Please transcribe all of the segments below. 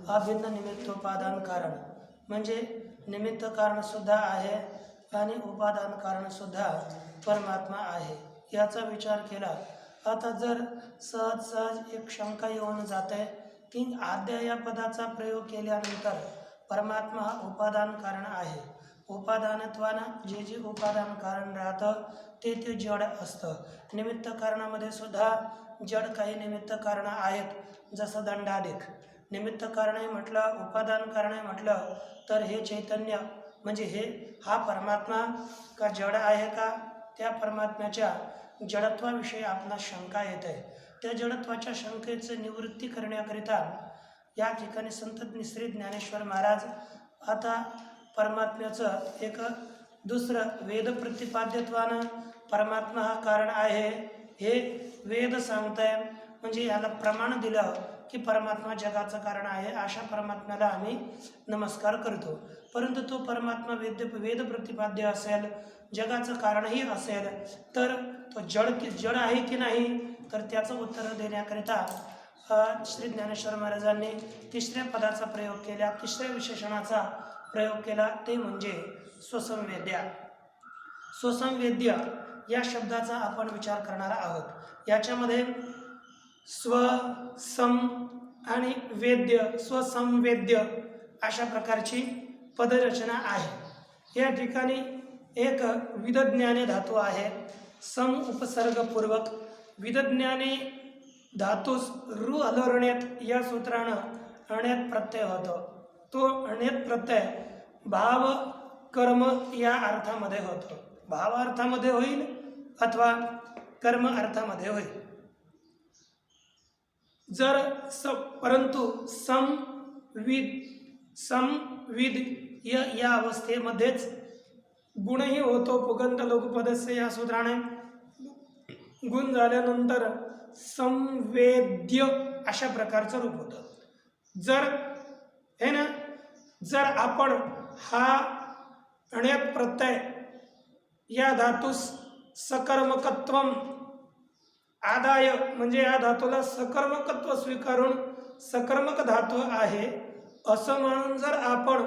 अभिन्न निमित्तोपादान कारण, म्हणजे निमित्त कारणसुद्धा आहे आणि उपादान कारणसुद्धा परमात्मा आहे याचा विचार केला. आता जर सहज एक शंका येऊन जाते की आद्या या पदाचा प्रयोग केल्यानंतर परमात्मा हा उपादान कारण आहे. उपादानत्वानं जे उपादान कारण राहतं ते जड असतं. निमित्त कारणामध्ये सुद्धा जड काही निमित्त कारणं आहेत, जसं दंडाधिक. निमित्त कारणे म्हटलं, उपादान कारणे म्हटलं तर हे चैतन्य म्हणजे हा परमात्मा का जड आहे का? त्या परमात्म्याच्या जडत्वाविषयी आपणास शंका येते. त्या जडत्वाच्या शंकेचे निवृत्ती करण्याकरिता या ठिकाणी संत श्री ज्ञानेश्वर महाराज आता परमात्म्याचं एक दुसरं वेद प्रतिपाद्यत्वानं परमात्मा हा कारण आहे हे वेद सांगताय. म्हणजे याला प्रमाण दिलं की परमात्मा जगाचं कारण आहे, अशा परमात्म्याला आम्ही नमस्कार करतो. परंतु तो परमात्मा वेद प्रतिपाद्य असेल, जगाचं कारणही असेल, तर तो जड आहे की नाही, तर त्याचं उत्तर देण्याकरिता श्री ज्ञानेश्वर महाराजांनी तिसऱ्या पदाचा प्रयोग केला, तिसऱ्या विशेषणाचा प्रयोग केला, ते म्हणजे स्वसंवेद्या. स्वसंवेद्य या शब्दाचा आपण विचार करणार आहोत. याच्यामध्ये स्व, सम आणि वेद्य, स्वसंवेद्य अशा प्रकारची पदरचना आहे. या ठिकाणी एक विदज्ञाने धातू आहे. सम उपसर्गपूर्वक विदज्ञाने धातूस रु हलवण्यात या सूत्रानं अण्यात प्रत्यय होतो. तो अण्यात प्रत्यय भाव कर्म या अर्थामध्ये होतो. भाव अर्थामध्ये होईल अथवा कर्म अर्थामध्ये होईल. जर परंतु समविद या अवस्थेमध्येच गुणही होतो. पुगंत लघुपदस्य या सूत्राने गुण झाल्यानंतर संवेद्य अशा प्रकारचं रूप होतं. जर आपण हा अण्यात प्रत्यय या धातूस सकर्मकत्वम आदाय, म्हणजे या धातूला सकर्मकत्व स्वीकारून सकर्मक धातू आहे असं म्हणून जर आपण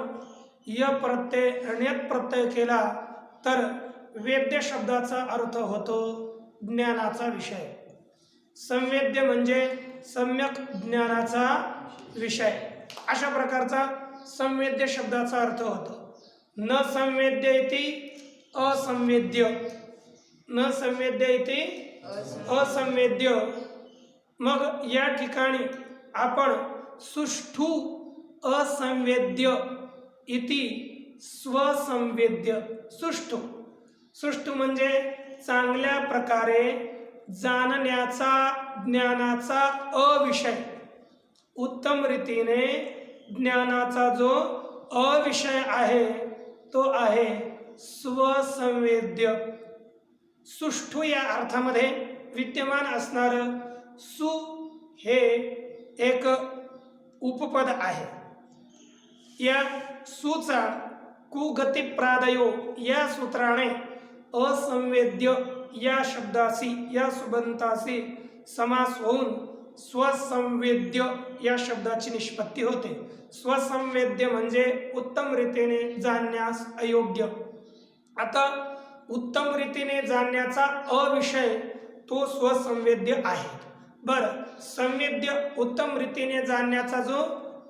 य प्रत्यय अण्यात प्रत्यय केला तर वेद्य शब्दाचा अर्थ होतो ज्ञानाचा विषय. संवेद्य म्हणजे सम्यक ज्ञानाचा विषय, अशा प्रकारचा संवेद्य शब्दाचा अर्थ होतो. न संवेद्य इति असंवेद्य, न संवेद्य इति असंवेद्य. मग या ठिकाणी आपण सुष्ठु असंवेद्य इति स्वसंवेद्य. सुष्ठु म्हणजे चांगल्या प्रकारे जाणण्याचा, ज्ञानाचा अविषय. उत्तम रीतीने ज्ञानाचा जो अविषय आहे तो आहे स्वसंवेद्य. सुष्ठु या अर्थामध्ये विद्यमान असणारं सु हे एक उपपद आहे. या सुचा कुगती प्रादयो या सूत्राने असंवेद्य या शब्दाशी, या सुबंताशी समास होऊन स्वसंवेद्य या शब्दाची निष्पत्ती होते. स्वसंवेद्य म्हणजे उत्तम रीतीने जाणण्यास अयोग्य. आता उत्तम रीतीने जाणण्याचा अविषय तो स्वसंवेद्य आहे. बरं, संवेद्य उत्तम रीतीने जाणण्याचा जो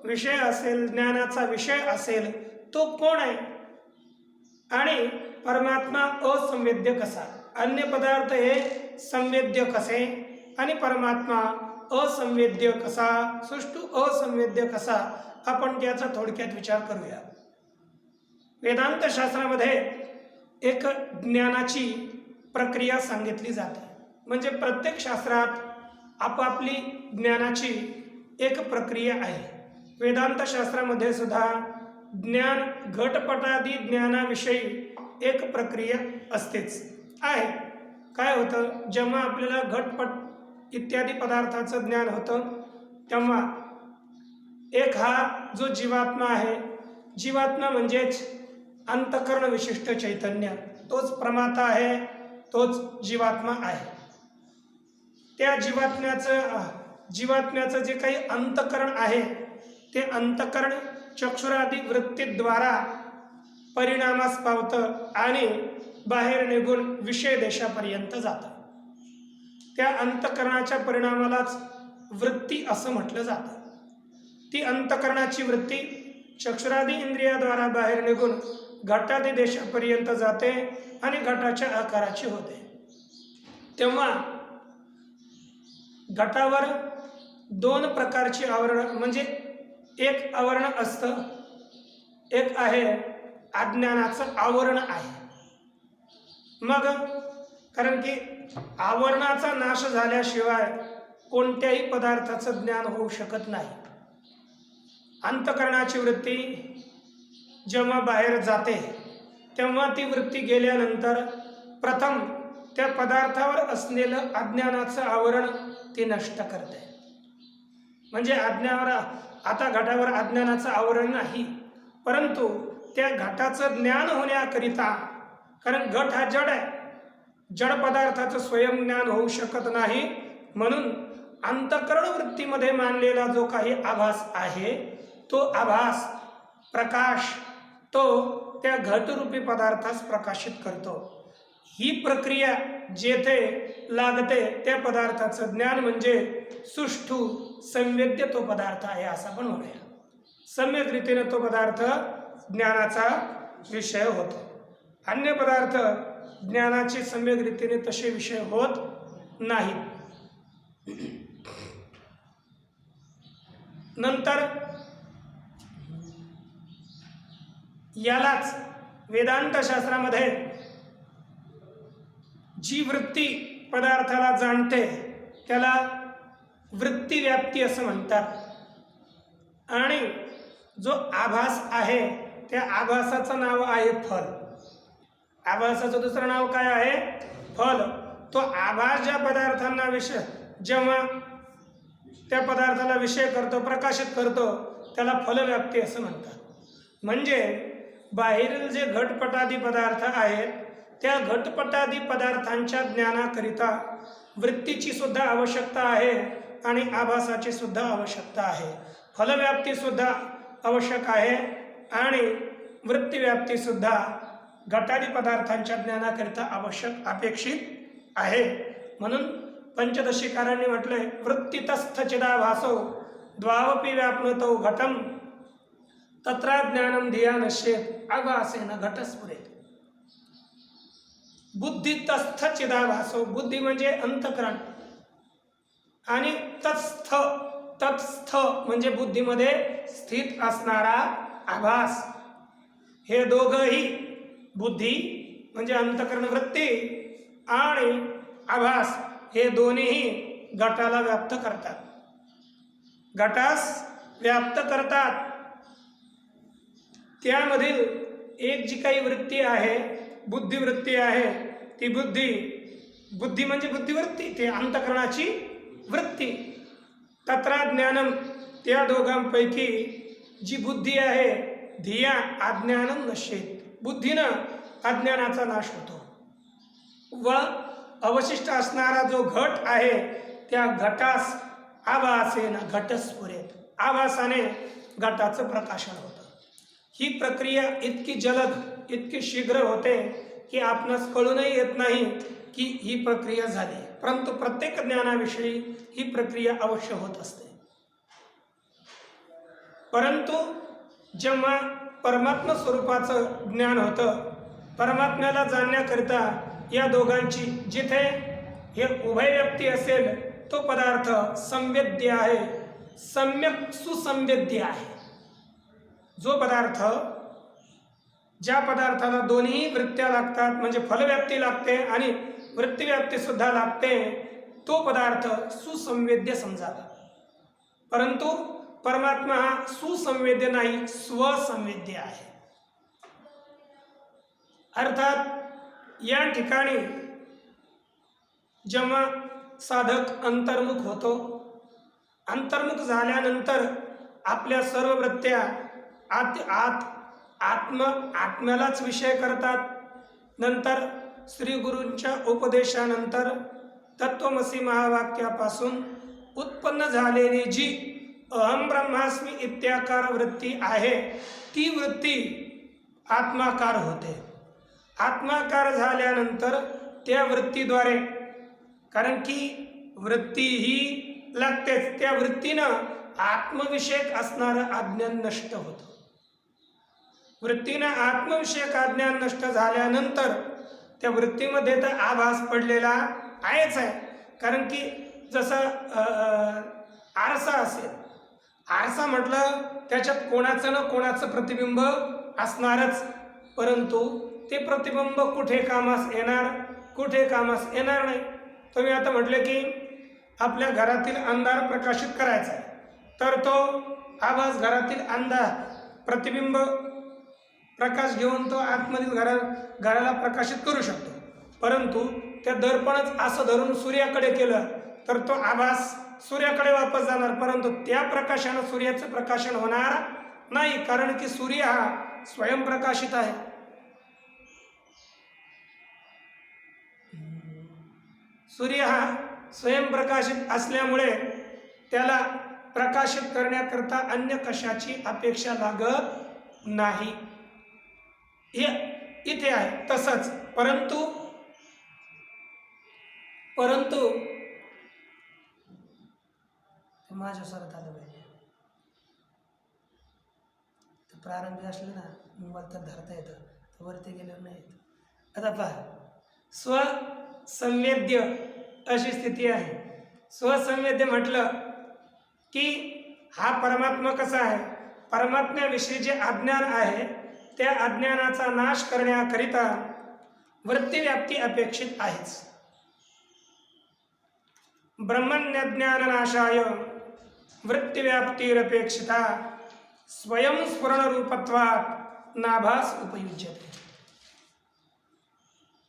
विषय असेल, ज्ञानाचा विषय असेल, तो कोण आहे? आणि परमात्मा असंवेद्य कसा? अन्य पदार्थ हे संवेद्य कसे आणि परमात्मा असंवेद्य कसा, सुष्ठु असंवेद्य कसा, आपण त्याचा थोडक्यात विचार करूया. वेदांत शास्त्रामध्ये एक ज्ञानाची प्रक्रिया सांगितली जाते. म्हणजे प्रत्येक शास्त्रात आपापली ज्ञानाची एक प्रक्रिया आहे. वेदांत शास्त्रामध्ये सुद्धा ज्ञान घटपटादी ज्ञानाविषयी एक प्रक्रिया असतेच आहे. काय होतं, जेव्हा आपल्याला घटपट इत्यादी पदार्थाचं ज्ञान होतं तेव्हा एक हा जो जीवात्मा आहे, जीवात्मा म्हणजेच अंतःकरण विशिष्ट चैतन्य, तोच प्रमाता आहे, तोच जीवात्मा आहे. त्या जीवात्म्याचं जे काही अंतःकरण आहे ते अंतकरण चक्षुरादी वृत्तीद्वारा परिणामास पावतं आणि बाहेर निघून विषय देशापर्यंत जातं. त्या अंतकरणाच्या परिणामालाच वृत्ती असं म्हटलं जातं. ती अंतकरणाची वृत्ती चक्षुरादी इंद्रियाद्वारा बाहेर निघून घटादी देशापर्यंत जाते आणि घटाच्या आकाराची होते. तेव्हा घटावर दोन प्रकारची आवरण, म्हणजे एक आवरण असतं, एक आहे अज्ञानाचं आवरण आहे. मग कारण की आवरणाचा नाश झाल्याशिवाय कोणत्याही पदार्थाचं ज्ञान होऊ शकत नाही. अंतकरणाची वृत्ती जेव्हा बाहेर जाते तेव्हा ती वृत्ती गेल्यानंतर प्रथम त्या पदार्थावर असलेलं अज्ञानाचं आवरण ती नष्ट करते. म्हणजे आता घटावर अज्ञानाचं आवरण नाही, परंतु त्या घटाचं ज्ञान होण्याकरिता, कारण घट हा जड आहे, जड पदार्थाचं स्वयं ज्ञान होऊ शकत नाही, म्हणून अंतकरण वृत्तीमध्ये मानलेला जो काही आभास आहे तो आभास प्रकाश तो त्या घटरूपी पदार्थास प्रकाशित करतो. ही प्रक्रिया जेथे लागते त्या पदार्थाचं ज्ञान म्हणजे सुष्ठू संवेद्य तो पदार्थ आहे असं आपण म्हणूया. सम्यक रीतीने तो पदार्थ ज्ञानाचा विषय होतो. अन्य पदार्थ ज्ञानाचे सम्यक रीतीने तसे विषय होत नाहीत. नंतर यालाच वेदांत शास्त्रामध्ये जी वृत्ती पदार्थाला जाणते त्याला वृत्तीव्याप्ती असं म्हणतात. आणि जो आभास आहे त्या आभासाचं नाव आहे फल. आभासाचं दुसरं नाव काय आहे? फल. तो आभास ज्या पदार्थांना विषय जेव्हा त्या पदार्थाला विषय करतो, प्रकाशित करतो, त्याला फलव्याप्ती असं म्हणतात. म्हणजे बाहेरील जे घटपटादी पदार्थ आहेत त्या घटपटादी पदार्थांच्या ज्ञानाकरिता वृत्तीची सुद्धा आवश्यकता आहे आणि आभासाची सुद्धा आवश्यकता आहे. फलव्याप्ती सुद्धा आवश्यक आहे आणि वृत्तीव्याप्ती सुद्धा घटादी पदार्थांच्या ज्ञानाकरिता आवश्यक अपेक्षित आहे. म्हणून पंचदशीकारांनी म्हटलंय, वृत्तीतस्थ चिदाभासो द्वावपी व्याप्नतो घटम तत्रा ज्ञानम धिया नश्येत आभासेन घटस्फुरेत. बुद्धितस्थ चिदाभासो, बुद्धी म्हणजे अंतकरण, आणि तत्स्थ म्हणजे बुद्धीमध्ये स्थित असणारा आभास. हे दोघंही, बुद्धी म्हणजे अंतकरण वृत्ती आणि आभास, हे दोन्हीही घटाला व्याप्त करतात, घटास व्याप्त करतात. त्यामधील एक जी काही वृत्ती आहे, बुद्धिवृत्ती आहे, ती बुद्धी म्हणजे बुद्धिवृत्ती, ते अंतकरणाची वृत्ती. तत्रा ज्ञानम, त्या दोघांपैकी जी बुद्धी आहे, धिया अज्ञानम नश्येत, बुद्धीनं अज्ञानाचा नाश होतो. व अवशिष्ट असणारा जो घट आहे त्या घटास आभासेन घटस्फुरेत, आभासाने घटाचं प्रकाशन होतं. ही प्रक्रिया इतकी जलद, इतकी शीघ्र होते की आपणास कळूनही येत नाही की ही प्रक्रिया झाली, परंतु प्रत्येक ज्ञानाविषयी ही प्रक्रिया अवश्य होत असते. परंतु जेव्हा परमात्मा स्वरूपाचं ज्ञान होतं, परमात्म्याला जाणण्याकरिता या दोघांची, जिथे हे उभयव्यक्ती असेल तो पदार्थ संवेद्य आहे, सम्यक सुसंवेद्य आहे. जो पदार्थ, ज्या पदार्थाला दोन्ही वृत्त्या लागतात, म्हणजे फलव्याप्ती लागते आणि वृत्तीव्याप्ती सुद्धा लागते, तो पदार्थ सुसंवेद्य समजावा. परंतु परमात्मा हा सुसंवेद्य नाही, स्वसंवेद्य आहे. अर्थात या ठिकाणी जेव्हा साधक अंतर्मुख होतो, अंतर्मुख झाल्यानंतर आपल्या सर्व वृत्त्या आत्म्यालाच विषय करतात. नंतर श्री गुरूंच्या उपदेशानंतर तत्वमसी महावाक्यापासून उत्पन्न झालेली जी अहम ब्रह्मास्मी इत्याकार वृत्ती आहे, ती वृत्ती आत्माकार होते. आत्माकार झाल्यानंतर त्या वृत्तीद्वारे, कारण की वृत्ती ही लागतेच, त्या वृत्तीनं आत्मविषयक असणारं अज्ञान नष्ट होतं. वृत्तीनं आत्मविषयक अज्ञान नष्ट झाल्यानंतर त्या वृत्तीमध्ये तर आभास पडलेला आहेच आहे. कारण की जसं आरसा असेल, आरसा म्हटलं त्याच्यात कोणाचं ना कोणाचं प्रतिबिंब असणारच, परंतु ते प्रतिबिंब कुठे कामास येणार, कुठे कामास येणार नाही. तुम्ही आता म्हटले की आपल्या घरातील अंधार प्रकाशित करायचा आहे, तर तो आभास घरातील अंधार प्रतिबिंब प्रकाश घेऊन तो आतमधील घराला प्रकाशित करू शकतो. परंतु त्या दर्पणच असं धरून सूर्याकडे केलं तर तो आभास सूर्याकडे वापस जाणार, परंतु त्या प्रकाशानं सूर्याचं प्रकाशन होणार नाही, कारण की सूर्य हा स्वयंप्रकाशित आहे. सूर्य हा स्वयंप्रकाशित असल्यामुळे त्याला प्रकाशित करण्याकरता अन्य कशाची अपेक्षा लागत नाही, हे इथे आहे. तसंच परंतु माझ्या स्वरात आलं पाहिजे. ते प्रारंभी असले ना मला तर धरता येतं, तर वरती गेल्यावर नाही येत. आता पहा, स्वसंवेद्य अशी स्थिती आहे. स्वसंवेद्य म्हटलं की हा परमात्मा कसा आहे, परमात्म्याविषयी जे अज्ञान आहे त्या अज्ञानाचा नाश करण्याकरिता वृत्तीव्याप्ती अपेक्षित आहेच. ब्रह्मज्ञाननाशाय वृत्तीव्याप्तिरपेक्षिता स्वयंस्फुरणरूपत्वात् नाभास उपयुज्यते.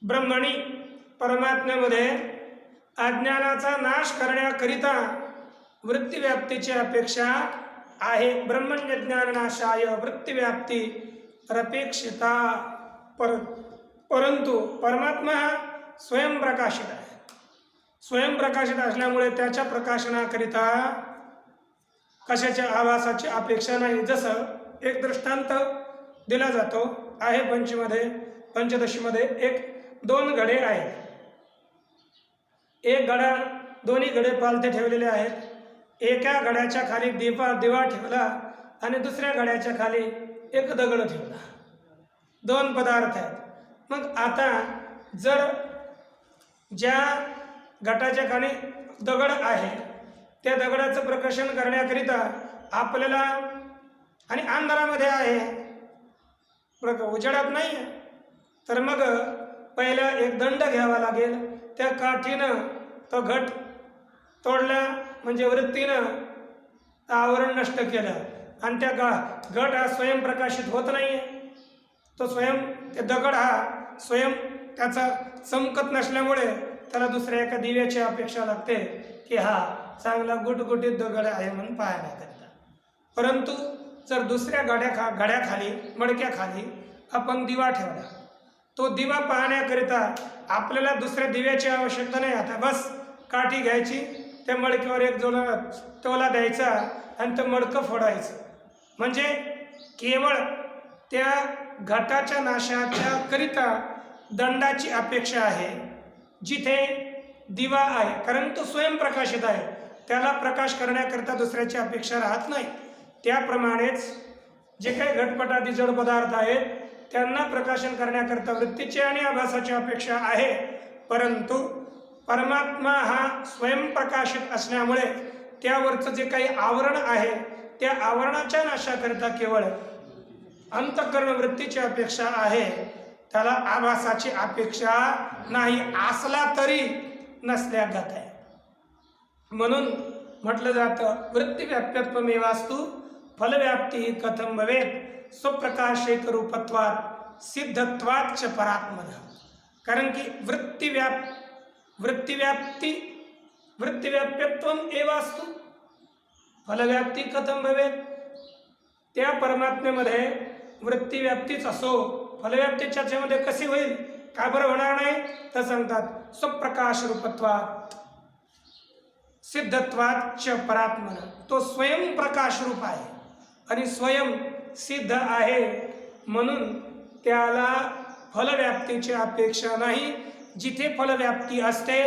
ब्रह्मणी परमात्म्यामध्ये अज्ञानाचा नाश करण्याकरिता वृत्तीव्याप्तीची अपेक्षा आहे. ब्रह्मज्ञाननाशाय वृत्तीव्याप्तिरपेक्षिता. परंतु परमात्मा हा स्वयंप्रकाशित आहे. स्वयंप्रकाशित असल्यामुळे त्याच्या प्रकाशनाकरिता कशाच्या आभासाची अपेक्षा नाही. जसं एक दृष्टांत दिला जातो आहे पंचदशीमध्ये दोन घडे आहेत. एक घडा, दोन्ही घडे पालथे ठेवलेले आहेत. एका घड्याच्या खाली दिवा ठेवला आणि दुसऱ्या घड्याच्या खाली एक दगड ठेवला. दोन पदार्थ आहेत. मग आता जर ज्या घटाच्या खाली दगड आहे त्या दगडाचं प्रकाशन करण्याकरिता आपल्याला, आणि अंधारामध्ये आहे, उजेडात नाही आहे, तर मग पहिला एक दंड घ्यावा लागेल. त्या काठीनं तो घट तोडला म्हणजे वृत्तीनं आवरण नष्ट केलं, आणि त्या घट हा स्वयंप्रकाशित होत नाही आहे. तो ते दगड हा स्वयं त्याचा चमकत नसल्यामुळे त्याला दुसऱ्या एका दिव्याची अपेक्षा लागते की हा चांगला गुटगुटीत दगड आहे म्हणून पाहण्याकरिता. परंतु जर दुसऱ्या घड्याखाली मडक्याखाली आपण दिवा ठेवला, तो दिवा पाहण्याकरिता आपल्याला दुसऱ्या दिव्याची आवश्यकता नाही. आता बस काठी घ्यायची, त्या मडक्यावर एक तोला द्यायचा आणि ते मडकं फोडायचं. म्हणजे केवळ त्या घटाच्या नाशाच्या करिता दंडाची अपेक्षा आहे. जिथे दिवा आहे, कारण तो स्वयंप्रकाशित आहे, त्याला प्रकाश करण्याकरता दुसऱ्याची अपेक्षा राहत नाही. त्याप्रमाणेच जे काही घटपटादी जड पदार्थ आहेत त्यांना प्रकाशन करण्याकरता वृत्तीची आणि आभासाची अपेक्षा आहे. परंतु परमात्मा हा स्वयंप्रकाशित असल्यामुळे त्यावरचं जे काही आवरण आहे त्या आवरणाच्या नाशाकरिता केवळ अंतःकरण वृत्तीची अपेक्षा आहे, त्याला आभासाची अपेक्षा नाही. असला तरी नसल्यागत आहे. म्हणून म्हटलं जातं वृत्तीव्याप्यत्वमेवास्तु फलव्याप्ती कथम भवेत् स्वप्रकाशेक रूपत्वात् सिद्धत्वाच्च परात्मनः. कारण की वृत्तीव्याप्यत्वम एवास्तु फलव्याप्ती कथम भवेत्. त्या परमात्म्यामध्ये वृत्तीव्याप्तीच असो, फलव्याप्तीच्या मध्ये कशी होईल, का बरं होणार नाही, तर सांगतात स्वप्रकाश रूपत्वात्. सिद्धत्वात च परात्मन, तो स्वयं प्रकाश रूप आहे आणि स्वयं सिद्ध आहे, म्हणून त्याला फलव्याप्तीची अपेक्षा नाही. जिथे फलव्याप्ती असते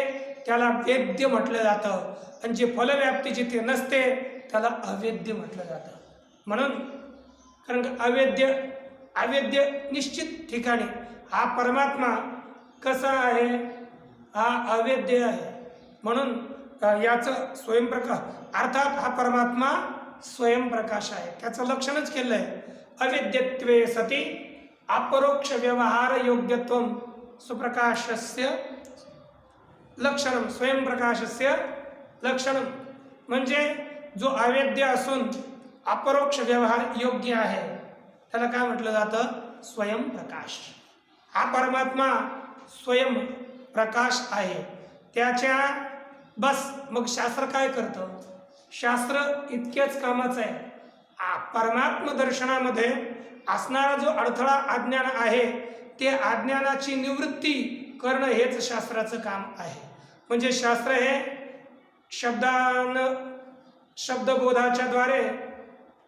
त्याला वेद्य म्हटलं जातं आणि जे फलव्याप्ती जिथे नसते त्याला अवेद्य म्हटलं जातं. म्हणून कारण अवेद्य निश्चित ठिकाणी हा परमात्मा कसा आहे, हा अवेद्य आहे. म्हणून याचं स्वयंप्रकाश अर्थात हा परमात्मा स्वयंप्रकाश आहे. त्याचं लक्षणच केलं आहे. अवेद्यत्वे सती अपरोक्ष व्यवहार योग्यत्व सुप्रकाशस्य लक्षणम, स्वयंप्रकाशस्य लक्षणम, म्हणजे जो अवेद्य असून अपरोक्ष व्यवहार योग्य आहे त्याला काय म्हटलं जातं, स्वयंप्रकाश. हा परमात्मा स्वयंप्रकाश आहे. त्याच्या बस मग शास्त्र काय करतं, शास्त्र इतक्याच कामाचं आहे. परमात्म दर्शनामध्ये असणारा जो अडथळा अज्ञान आहे ते अज्ञानाची निवृत्ती करणं हेच शास्त्राचं काम आहे. म्हणजे शास्त्र हे शब्दबोधाच्या द्वारे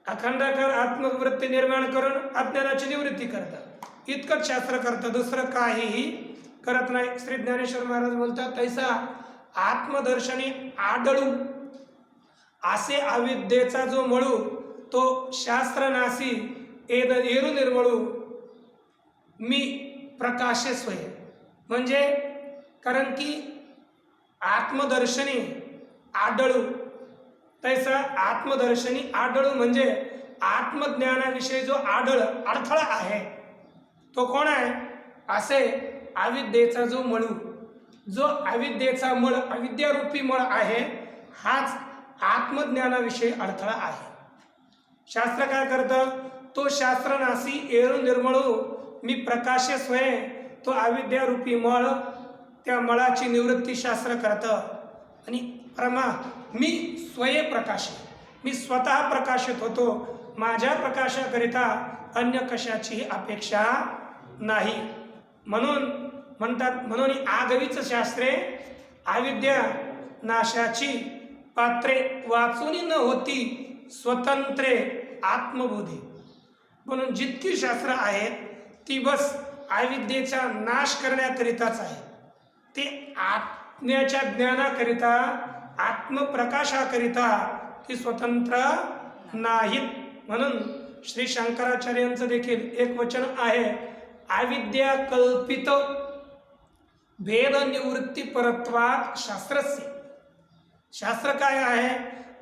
अखंडाकार आत्मवृत्ती निर्माण करून अज्ञानाची निवृत्ती करतात. इतकंच शास्त्र करतं, दुसरं काहीही करत नाही. श्री ज्ञानेश्वर महाराज बोलतात, तैसा आत्मदर्शनी आढळू असे अविद्येचा जो मळू तो शास्त्रनासी एरू निर्मळू मी प्रकाशे स्वयं. म्हणजे कारण की आत्मदर्शनी आढळू, तैसा आत्मदर्शनी आढळू म्हणजे आत्मज्ञानाविषयी जो अडथळा आहे तो कोण आहे, असे अविद्येचा जो मळू, जो अविद्येचा मळ, अविद्यारूपी मळ आहे, हाच आत्मज्ञानाविषयी अडथळा आहे. शास्त्र काय करतं, तो शास्त्रनासी एरू निर्मळू मी प्रकाशे स्वयं, तो अविद्यारूपी मळ, त्या मळाची निवृत्ती शास्त्र करतं. आणि मी स्वयंप्रकाश, मी स्वतः प्रकाशित होतो, माझ्या प्रकाशाकरिता अन्य कशाचीही अपेक्षा नाही. म्हणून म्हणतात, म्हणून आगवीच शास्त्रे अविद्या नाशाची पात्रे वाचून न होती स्वतंत्रे आत्मबोधी. म्हणून जितकी शास्त्र आहेत ती बस अविद्येचा नाश करण्याकरिताच आहे. ते आत्म्याच्या ज्ञानाकरिता, आत्मप्रकाशाकरिता ती स्वतंत्र नाहीत. म्हणून श्री शंकराचार्यांचं देखील एक वचन आहे, अविद्या कल्पित भेद निवृत्ती परत्वात शास्त्रस्य. शास्त्र काय आहे,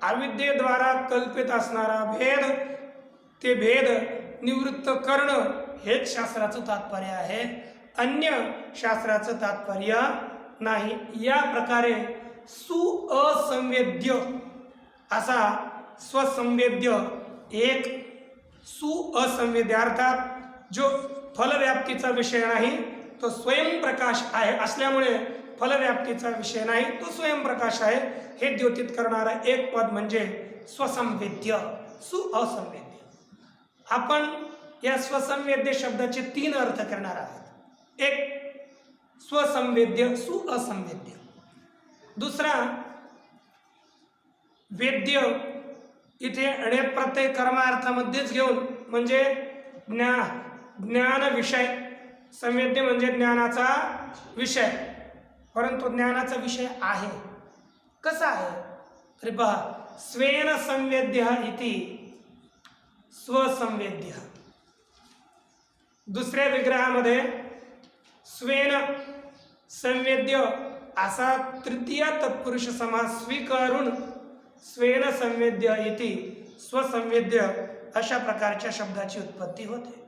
अविद्येद्वारा कल्पित असणारा भेद, ते भेद निवृत्त करणं हेच शास्त्राचं तात्पर्य आहे, अन्य शास्त्राचं तात्पर्य नाही. या प्रकारे सुअसंवेद्य असा स्वसंवेद्य एक सुअसंवेद्य अर्थात जो फलव्याप्तीचा विषय नाही तो स्वयंप्रकाश आहे, असल्यामुळे फलव्याप्तीचा विषय नाही तो स्वयंप्रकाश आहे, हे द्योतित करणारा एक पद म्हणजे स्वसंवेद्य, सुअसंवेद्य. आपण या स्वसंवेद्य शब्दाचे 3 अर्थ करणार आहोत. एक स्वसंवेद्य, सुअसंवेद्य. दुसरा वेद्य, इथे अणेत प्रत्यय कर्मार्थामध्येच घेऊन म्हणजे ज्ञान विषय. संवेद्य म्हणजे ज्ञानाचा विषय, परंतु ज्ञानाचा विषय आहे कसा आहे तरी पहा, स्वेन संवेद्य इति स्वसंवेद्य. दुसऱ्या विग्रहामध्ये स्वेन संवेद्य असा तृतीय तत्पुरुष समास स्वीकारून स्वेन संवेद्य इति स्वसंवेद्य अशा प्रकारच्या शब्दाची उत्पत्ती होते.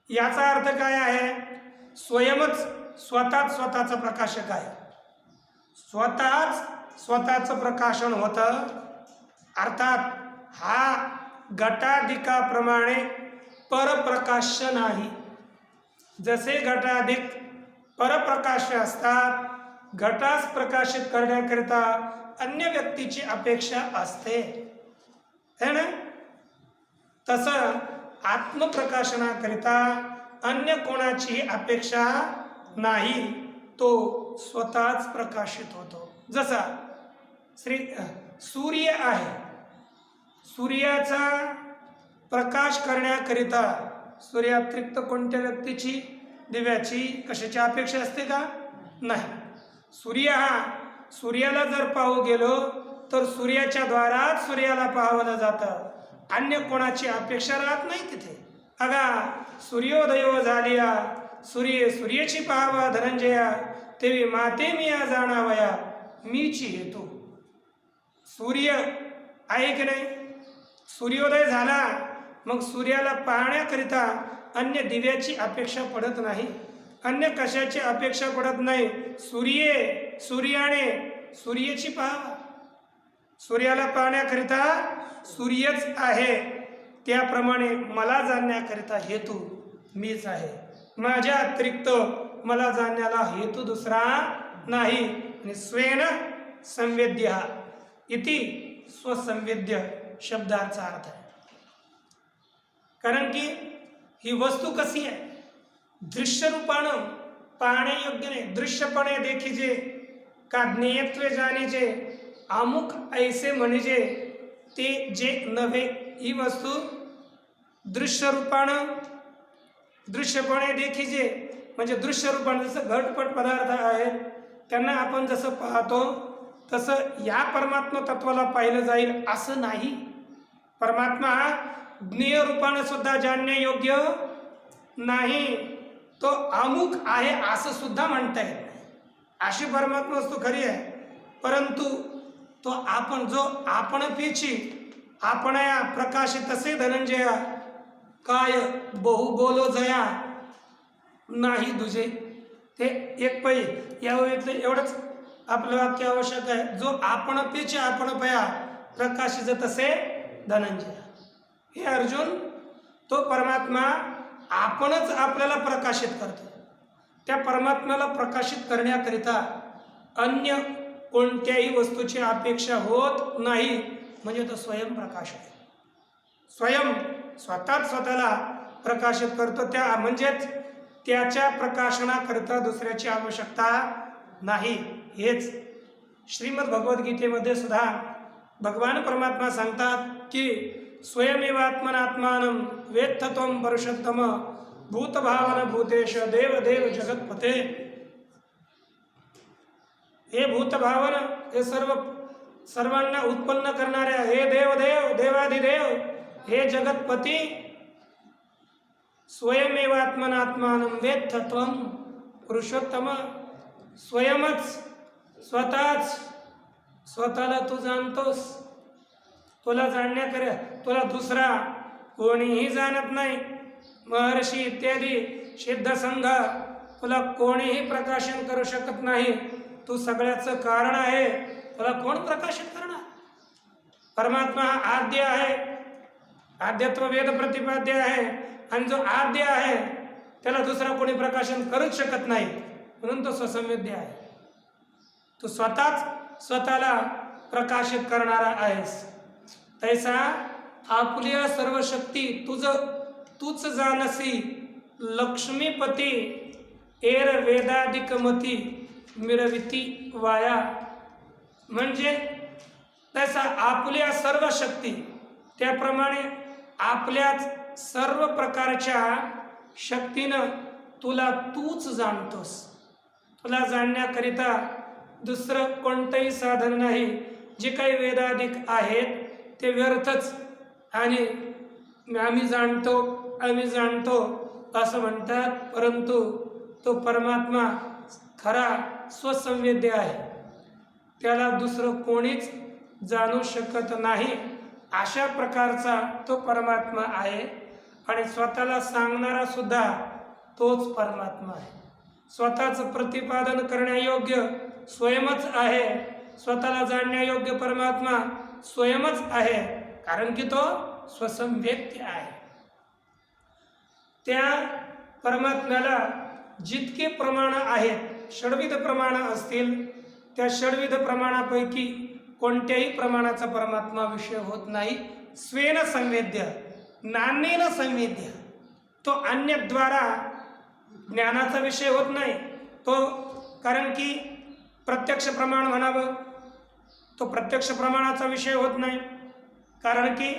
याचा अर्थ काय आहे, स्वयंच स्वतःचं प्रकाशक आहे, स्वतःचं प्रकाशन होतं. अर्थात हा घटाधिकाप्रमाणे परप्रकाश्य नाही. जसे घटाधिक परप्रकाश्य असतात, घटास प्रकाशित करण्याकरिता अन्य व्यक्तीची अपेक्षा असते, है ना, तसं आत्मप्रकाशनाकरिता अन्य कोणाचीही अपेक्षा नाही, तो स्वतःच प्रकाशित होतो. जसा सूर्य आहे. सूर्याचा प्रकाश करण्याकरिता सूर्यातिरिक्त कोणत्या व्यक्तीची, दिव्याची, कशाची अपेक्षा असते का? नाही. सूर्याला जर पाहू गेलो तर सूर्याच्या द्वाराच सूर्याला पाहावलं जातं. अन्य कोणाची अपेक्षा राहत नाही तिथे. अगा सूर्योदयो झालिया, सूर्याची पाहावा धनंजया, तेवी माते मिया जाणावया, मीची हेतू. सूर्य आहे की नाही? सूर्योदय झाला मग सूर्याला पाहण्याकरिता अन्य दिव्याची अपेक्षा पडत नाही, अन्य कशाची अपेक्षा पडत नाही. सूर्याने सूर्याची पाहावा. सूर्याला पाहण्याकरिता सूर्यच आहे. त्याप्रमाणे मला जाणण्याकरिता हेतू मीच आहे. माझ्या अतिरिक्त मला जाणण्याला हेतू दुसरा नाही. आणि स्वेन संवेद्य इति स्वसंवेद्य शब्दाचा अर्थ आहे. कारण की ही वस्तू कशी आहे? दृश्य रूपानं पाहणे योग्य नाही. दृश्यपणे देखीजे का ज्ञेयत्वे जाणीजे, अमुक ऐसे म्हणजे ते जे नव्हे. ही वस्तू दृश्य रूपानं दृश्यपणे देखीजे म्हणजे दृश्य रूपानं, जसं घटपट पदार्थ आहेत त्यांना आपण जसं पाहतो तसं या परमात्मा तत्वाला पाहिलं जाईल असं नाही. परमात्मा ज्ञेय रूपानं सुद्धा जाणणे योग्य नाही. तो अमुक आहे असं सुद्धा म्हणता येत नाही. अशी परमात्मा वस्तू खरी आहे. परंतु तो आपण जो आपण पेची आपण या प्रकाशित तसे धनंजया, काय बहु बोलो जया नाही दुजे. ते एक पै या वेळेतलं एवढंच आपलं वाक्य आवश्यक आहे. जो आपण पेचे आपण पया प्रकाशित तसे धनंजय. हे अर्जुन, तो परमात्मा आपणच आपल्याला प्रकाशित करतो. त्या परमात्म्याला प्रकाशित करण्याकरिता अन्य कोणत्याही वस्तूची अपेक्षा होत नाही. म्हणजे तो स्वयंप्रकाश आहे. स्वयं स्वतःच स्वतःला प्रकाशित करतो. त्या म्हणजेच त्याच्या प्रकाशनाकरिता दुसऱ्याची आवश्यकता नाही. हेच श्रीमद भगवद्गीतेमध्ये सुद्धा भगवान परमात्मा सांगतात की स्वयमेवात्मनात्मानं वेत्थत्वं परषोत्तम भूतभावन भूतेश देव देव जगतपते. हे भूतभावन, हे सर्वांना उत्पन्न करणाऱ्या, हे देवदेव देवाधिदेव, हे जगतपती, स्वयमेवात्मनात्मानं वेत्थत्वं पुरुषोत्तम. स्वयंच स्वतःच स्वतःला तू जाणतोस. तुला तुला दुसरा कोणीही जाणत नाही. महर्षी इत्यादी सिद्ध संघ तुला कोणीही प्रकाशन करू शकत नाही. तू सगळ्याचं कारण आहे. तुला कोण प्रकाशित करणार? परमात्मा हा आद्य आहे. आद्यत्व वेद प्रतिपाद्य आहे. आणि जो आद्य आहे त्याला दुसरा कोणी प्रकाशन करूच शकत नाही. म्हणून तो स्वसंवेद्य आहे. तू स्वतःच स्वतःला प्रकाशित करणारा आहेस. तैसा आपल्या सर्व शक्ती तूच जानसी. लक्ष्मीपती एर वेदाधिकमती मिरविती वाया. म्हणजे तैसा आपल्या सर्व शक्ती, त्याप्रमाणे आपल्याच सर्व प्रकारच्या शक्तीनं तूच जाणतोस. तुला जाणण्याकरिता दुसरं कोणतंही साधन नाही. जे काही वेदाधिक आहेत ते व्यर्थच. आणि आम्ही जाणतो असं म्हणतात. परंतु तो परमात्मा खरा स्वसंवेद्य आहे. त्याला दुसरं कोणीच जाणू शकत नाही. अशा प्रकारचा तो परमात्मा आहे. आणि स्वतःला सांगणारा सुद्धा तोच परमात्मा आहे. स्वतःचं प्रतिपादन करण्यायोग्य स्वयंच आहे. स्वतःला जाणण्यायोग्य परमात्मा स्वयंच आहे. कारण की तो स्वसंवेद्य आहे. त्या परमात्म्याला जितके प्रमाण आहेत, षड्विध प्रमाण असतील, त्या षड्विध प्रमाणापैकी कोणत्याही प्रमाणाचा परमात्मा विषय होत नाही. स्वेन संवेद्य, नान्येन संवेद्य. तो अन्यद्वारा ज्ञानाचा विषय होत नाही. तो कारण की प्रत्यक्ष प्रमाण म्हणावं, तो प्रत्यक्ष प्रमाणाचा विषय होत नाही, कारण की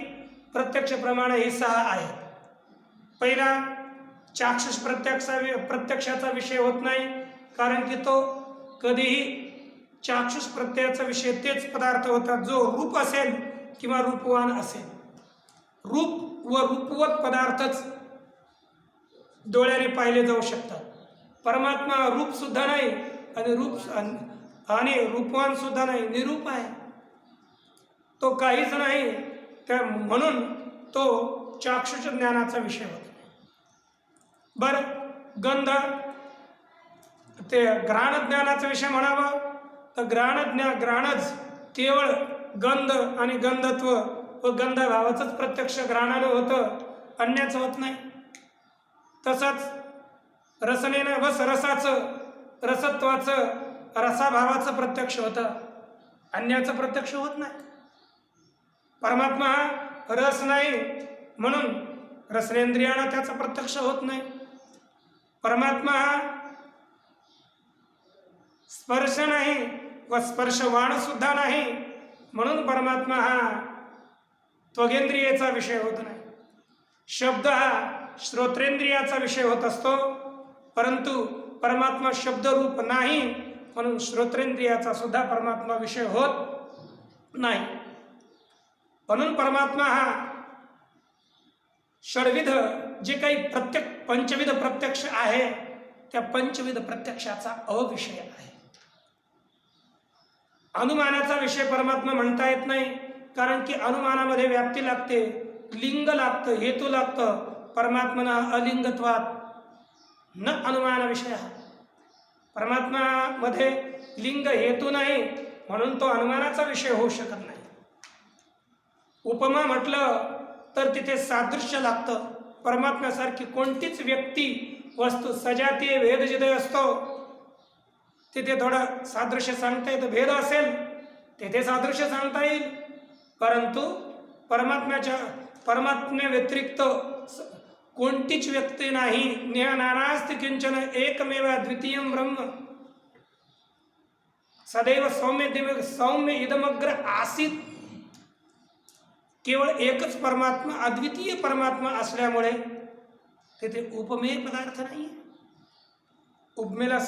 प्रत्यक्ष प्रमाण ही 6 आहेत. पहिला चाक्षुष प्रत्यक्षाचा विषय होत नाही, कारण की तो कधीही चाक्षुष प्रत्ययाचा विषय तेच पदार्थ होतात जो रूप असेल किंवा रूपवान असेल. रूप व रूपवत पदार्थच डोळ्याने पाहिले जाऊ शकतात. परमात्मा रूप सुद्धा नाही आणि रूपवान सुद्धा नाही, निरूप आहे. तो काहीच नाही, त्या म्हणून तो चाक्षुष ज्ञानाचा विषय होता. बरं, गंध ते घ्राण ज्ञानाचा विषय म्हणावा तर घ्राणच केवळ गंध आणि गंधत्व व गंधभावाचंच प्रत्यक्ष घ्राणानं होतं, अन्याचं होत नाही. तसंच रसनेनं व रसाचं रसत्वाचं रसाभावाचं प्रत्यक्ष होतं, अन्याचं प्रत्यक्ष होत नाही. परमात्मा हा रस नाही म्हणून रसनेंद्रियानं त्याचा प्रत्यक्ष होत नाही. परमात्मा हा स्पर्श नाही व स्पर्शवाण सुद्धा नाही म्हणून परमात्मा हा त्वगेंद्रियेचा विषय होत नाही. शब्द हा श्रोत्रेंद्रियाचा विषय होत असतो, परंतु परमात्मा शब्दरूप नाही म्हणून श्रोत्रेंद्रियाचा सुद्धा परमात्मा विषय होत नाही. म्हणून परमात्मा हा षडविध जे काही पंचविध प्रत्यक्ष आहे त्या पंचविध प्रत्यक्षाचा अविषय आहे. अनुमानाचा विषय परमात्मा म्हणता येत नाही, कारण की अनुमानामध्ये व्याप्ती लागते, लिंग लागतं, हेतू लागतं. परमात्मना अलिंगत्वात न अनुमान विषय हा. परमात्मामध्ये लिंग हेतू नाही म्हणून तो अनुमानाचा विषय होऊ शकत नाही. उपमा म्हटलं तर तिथे सादृश्य लागतं. परमात्म्यासारखी कोणतीच व्यक्ती वस्तू सजातीय भेदजिदय असतो, तिथे थोडं सादृश्य सांगता येतं. भेद असेल तेथे सादृश्य सांगता येईल, परंतु परमात्म्या व्यतिरिक्त कोणतीच व्यक्ती नाही. नानास्ति किंचन एकमेव द्वितीयं ब्रह्म सदैव सौम्य इदमग्र आसीत. केवळ एकच परमात्मा, अद्वितीय परमात्मा असल्यामुळे तेथे उपमेय पदार्थ नाही. उपमेला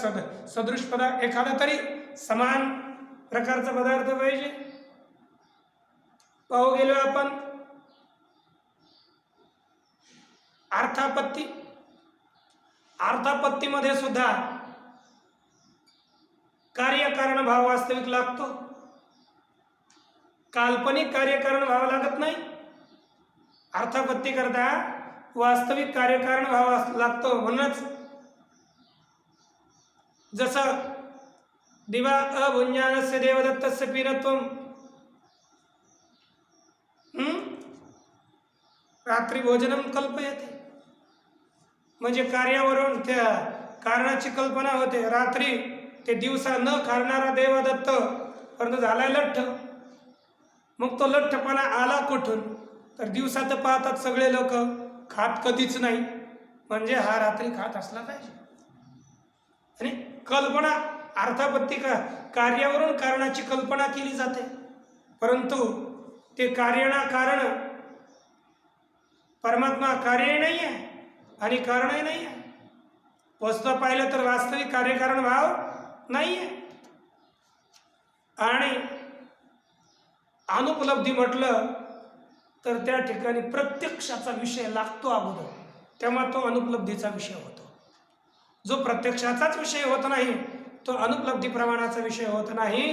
सदृश पदार्थ एखादा तरी समान प्रकारचा पदार्थ पाहिजे. पाहू गेलो आपण अर्थापत्तीमध्ये सुद्धा कार्यकारण भाव वास्तविक लागतो, काल्पनिक कार्यकारण भाव लागत नाही. अर्थापत्ती करता वास्तविक कार्यकारण भाव लागतो. म्हणूनच जसं दिवा अभुंजानस्य देवदत्तस्य पीनत्वम, रात्री भोजनम कल्पयते, म्हणजे कार्यावरून त्या कारणाची कल्पना होते. रात्री ते दिवसा न खाणारा देवदत्त परंतु झाला लठ्ठ. मग तो लठ्ठपणा आला कुठून? तर दिवसा तर पाहतात सगळे लोक, खात कधीच नाही, म्हणजे हा रात्री खात असला पाहिजे. आणि कल्पना अर्थापत्ती कार्यावरून कारणाची कल्पना केली जाते, परंतु ते कारण परमात्मा कार्यही नाही आहे आणि कारणही नाही आहे. वस्तू पाहिलं तर वास्तविक कार्यकारण भाव नाही आहे. आणि अनुपलब्धी म्हटलं तर त्या ठिकाणी प्रत्यक्षाचा विषय लागतो अगोदर, तेव्हा तो अनुपलब्धीचा विषय होतो. जो प्रत्यक्षाचाच विषय होत नाही तो अनुपलब्धी प्रमाणाचा विषय होत नाही.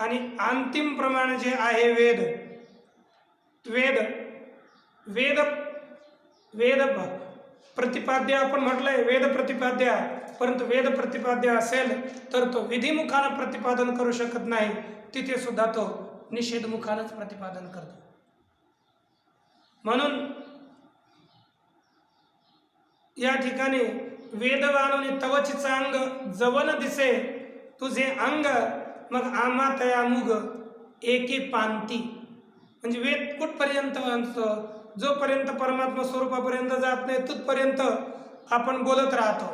आणि अंतिम प्रमाण जे आहे वेद प्रतिपाद्य आपण म्हटलंय, वेद प्रतिपाद्य, परंतु वेद प्रतिपाद्य असेल तर तो विधिमुखानं प्रतिपादन करू शकत नाही, तिथे सुद्धा तो निषेधमुखानंच प्रतिपादन करतो. म्हणून या ठिकाणी वेदवानुनी तवची चांग जवन दिसे तुझे अंग, मग आम्हा तया मुग एके पांती. म्हणजे वेद कुठपर्यंत म्हणतो? जोपर्यंत परमात्मा स्वरूपापर्यंत जात नाही तिथपर्यंत आपण बोलत राहतो.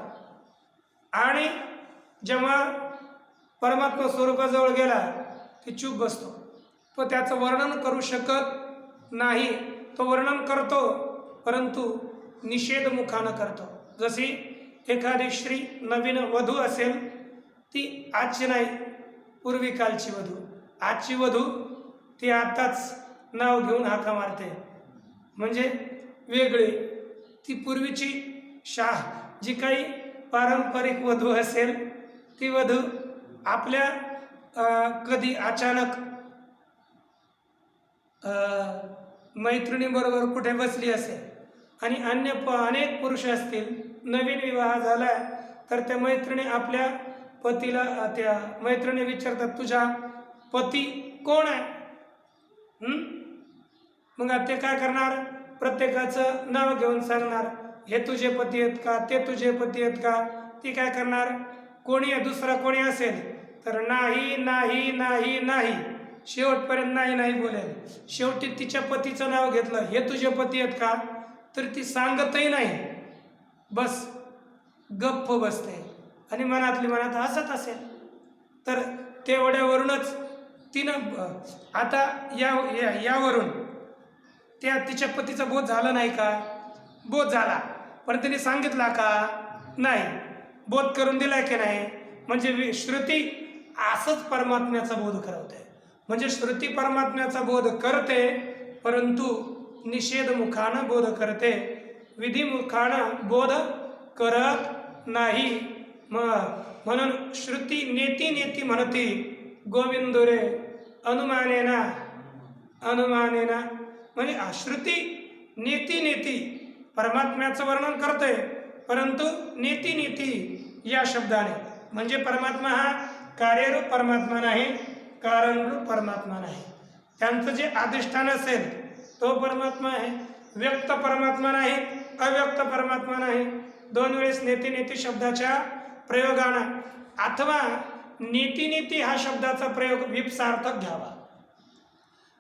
आणि जेव्हा परमात्मा स्वरूपाजवळ गेला की चूप बसतो. तो त्याचं वर्णन करू शकत नाही. तो वर्णन करतो परंतु निषेध मुखानं करतो. जशी एखादी स्त्री नवीन वधू असेल, ती आजची नाही, पूर्वी कालची वधू. आजची वधू ती आताच नाव घेऊन हाका मारते, म्हणजे वेगळी. ती पूर्वीची जी काही पारंपरिक वधू असेल, ती वधू आपल्या कधी अचानक मैत्रिणीबरोबर कुठे बसली असेल आणि अनेक पुरुष असतील, नवीन विवाह झाला तर त्या मैत्रिणी आपल्या पतीला, त्या मैत्रिणी विचारतात, तुझा पती कोण आहे? मग ते काय करणार? प्रत्येकाचं नाव घेऊन सांगणार, हे तुझे पती आहेत का, ते तुझे पती आहेत का. ती काय करणार? कोणी दुसरा कोणी असेल तर नाही नाही नाही नाही, शेवटपर्यंत नाही नाही बोलेल. शेवटी तिच्या पतीचं नाव घेतलं, हे तुझे पती आहेत का, तर ती सांगतही नाही, बस गप्प बसते आणि मनातली मनात हसत असेल. तर तेवढ्यावरूनच तिनं आता यावरून त्या तिच्या पतीचा बोध झाला नाही का? बोध झाला, पण तिने सांगितला का? नाही. बोध करून दिलाय की नाही? म्हणजे श्रुती असंच परमात्म्याचा बोध करवते. म्हणजे श्रुती परमात्म्याचा बोध करते परंतु निषेध मुखानं बोध करते, विधी मुखानं बोध करत नाही. म्हणून श्रुती नेती नेती म्हणती, गोविंदुरे अनुमानेना अनुमानेना. म्हणजे श्रुती नेती नेती परमात्म्याचं वर्णन करते परंतु नेती नेती या शब्दाने, म्हणजे परमात्मा हा कार्यरूप परमात्मा नाही, कारणरूप परमात्मा नाही. त्यांचं जे अधिष्ठान असेल तो परमात्मा आहे, व्यक्त परमात्मा नाही, अव्यक्त परमात्मा नाही. दोन वेळेस नेती नेती शब्दाच्या प्रयोगानं अथवा नीती नीती हा शब्दाचा प्रयोग विपसार्थक घ्यावा.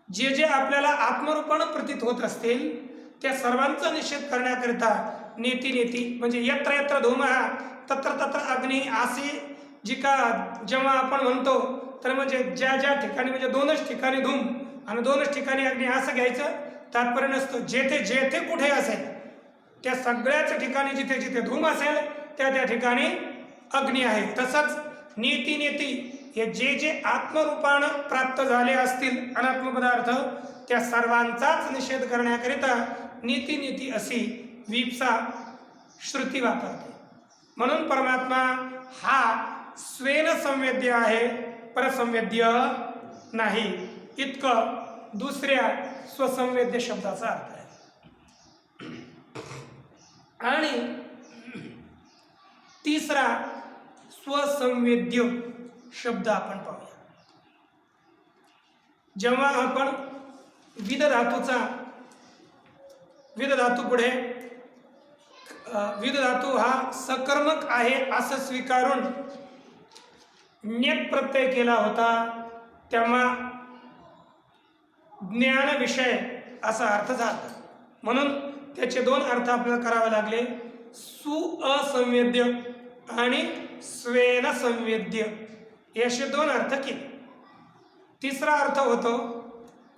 जे जे आपल्याला आत्मरूपानं प्रतीत होत असतील त्या सर्वांचा निषेध करण्याकरिता नीती नीती, म्हणजे यत्र यत्र धूमः तत्र तत्र अग्नी, असे जी का जेव्हा आपण म्हणतो तर म्हणजे ज्या ज्या ठिकाणी, म्हणजे दोनच ठिकाणी धूम आणि दोनच ठिकाणी अग्नी असं घ्यायचं तात्पर्य नसतं. जेथे जेथे कुठे असेल त्या सगळ्याच ठिकाणी जिथे जिथे धूम असेल त्या त्या ठिकाणी अग्नी आहे. तसंच नीती नेती हे जे जे आत्मरूपानं प्राप्त झाले असतील अनात्म पदार्थ त्या सर्वांचाच निषेध करण्याकरिता नीती नीती अशी विप्सा श्रुती वापरते. म्हणून परमात्मा हा स्वेन संवेद्य आहे, परसंवेद्य नाही. इतकं दुसऱ्या स्वसंवेद्य शब्दाचा अर्थ आहे. आणि तिसरा स्वसंवेद्य शब्द आपण पाहूया. जेव्हा आपण विद धातू पुढे विद धातू हा सकर्मक आहे असं स्वीकारून ण्यक प्रत्यय केला होता, तेव्हा ज्ञान विषय असा अर्थ झाला. म्हणून त्याचे दोन अर्थ आपल्याला करावे लागले, सुअसंवेद्य आणि स्वेन संवेद्य, याचे दोन अर्थ केले. तिसरा अर्थ होतो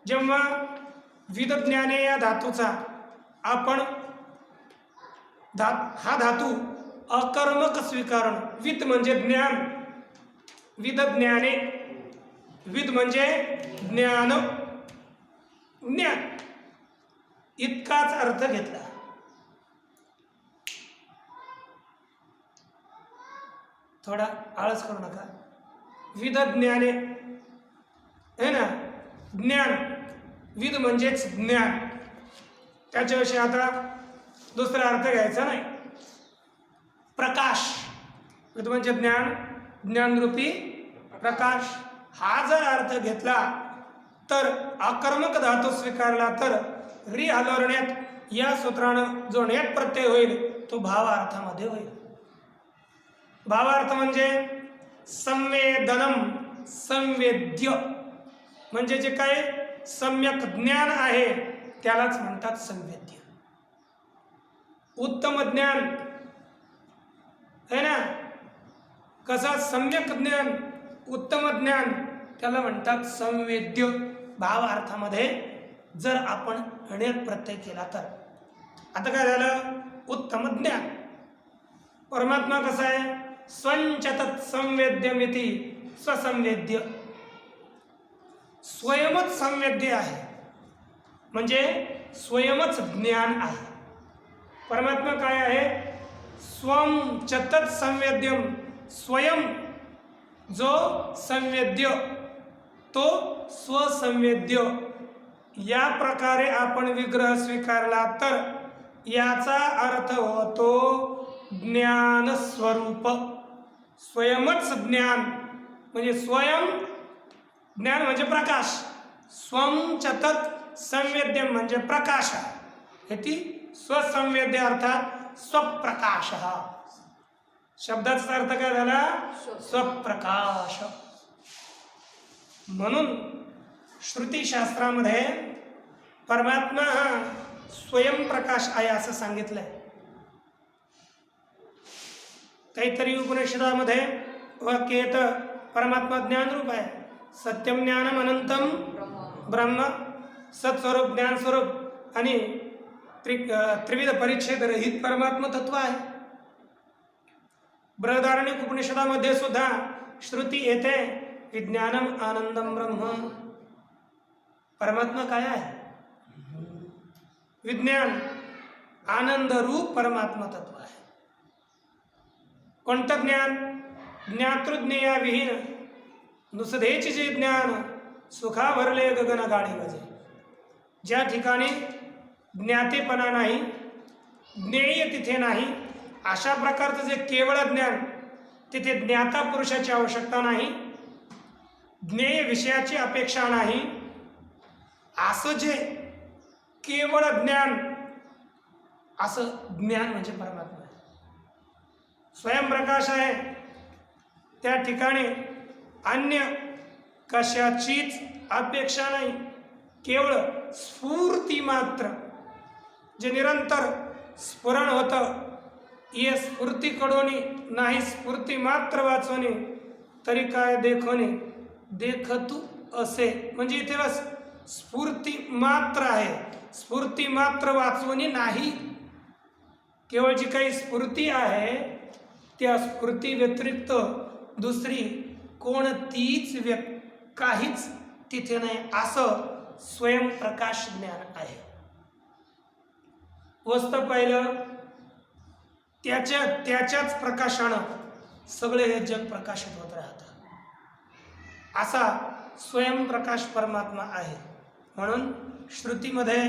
जेव्हा विदज्ञाने या धातूचा आपण हा धातू अकर्मक स्वीकारण, विद म्हणजे ज्ञान, विदज्ञाने, विद म्हणजे ज्ञान, ज्ञान इतकाच अर्थ घेतला. थोडा आळस करू नका. विदज्ञाने है ना, ज्ञान, विद म्हणजेच ज्ञान, त्याच्याविषयी आता दुसरा अर्थ घ्यायचा नाही. प्रकाश, विद म्हणजे ज्ञान, ज्ञानरूपी प्रकाश, हा जर अर्थ घेतला तर अकर्मक धातू स्वीकारला तर री हलवण्यात या सूत्रानं जो नेट प्रत्यय होईल तो भावार्थामध्ये होईल. भावार्थ म्हणजे संवेदनम, संवेद्य, म्हणजे जे काही सम्यक ज्ञान आहे त्यालाच म्हणतात संवेद्य. उत्तम ज्ञान है ना, कसं सम्यक ज्ञान, उत्तम ज्ञान, त्याला म्हणतात संवेद्य. भावार्थामध्ये जर आपण ण्यक प्रत्यय केला तर. आता काय झालं? उत्तम ज्ञान. परमात्मा कसा आहे? स्वंच तत्संवेद्यमिती स्वसंवेद्य. स्वयंच संवेद्य आहे, म्हणजे स्वयंच ज्ञान आहे. परमात्मा काय आहे? स्वं च तत्संवेद्यम. स्वयं जो संवेद्य तो स्वसंवेद्य. या प्रकारे आपण विग्रह स्वीकारला तर याचा अर्थ होतो ज्ञानस्वरूप. स्वयंच ज्ञान म्हणजे स्वयं ज्ञान म्हणजे प्रकाश. स्वं च तत् संवेद्यम म्हणजे प्रकाश. इति स्वसंवेद्य अर्थात स्वप्रकाश. शब्दाचा अर्थ काय झाला? स्वप्रकाश. म्हणून श्रुतीशास्त्रामध्ये परमात्मा हा स्वयंप्रकाश आहे असं सांगितलंय. काहीतरी उपनिषदामध्ये वाक्य येतं परमात्मा ज्ञानरूप आहे. सत्यम ज्ञानम अनंतम ब्रह्म. सत्स्वरूप ज्ञानस्वरूप आणि त्रिविध परिच्छेद रहित परमात्मा तत्व आहे. बृहदारण्यक उपनिषदामध्ये सुद्धा श्रुती येते विज्ञानम आनंदम ब्रह्म. परमात्मा काय आहे? विज्ञान आनंद रूप परमात्मा तत्व आहे. कोणतं ज्ञान? ज्ञातृज्ञेयाविहीन नुसधेचे जे ज्ञान सुखा भरले गगन गाडी वजे. ज्या ठिकाणी ज्ञातेपणा नाही, ज्ञेय तिथे नाही, अशा प्रकारचं जे केवळ ज्ञान, तिथे ज्ञाता पुरुषाची आवश्यकता नाही, ज्ञेय विषयाची अपेक्षा नाही, असं जे केवळ ज्ञान, असं ज्ञान म्हणजे परमात्मा आहे. स्वयंप्रकाश आहे. त्या ठिकाणी अन्य कशाचीच अपेक्षा नाही, केवळ स्फूर्ती मात्र जे निरंतर स्फुरण होतं. ये स्फूर्तीकडून नाही, स्फूर्ती मात्र वाचवणे तरी काय देखोने देखतू असे. म्हणजे इथे बस स्फूर्ती मात्र आहे, स्फूर्ती मात्र वाचवणे नाही. केवळ जी काही स्फूर्ती आहे त्या स्फूर्ती व्यतिरिक्त दुसरी कोणतीच काहीच तिथे नाही, असं स्वयंप्रकाश ज्ञान आहे. वस्त पाहिलं त्याच्याच प्रकाशानं सगळे हे जग प्रकाशित होत राहतं. असा स्वयंप्रकाश परमात्मा आहे. म्हणून श्रुतीमध्ये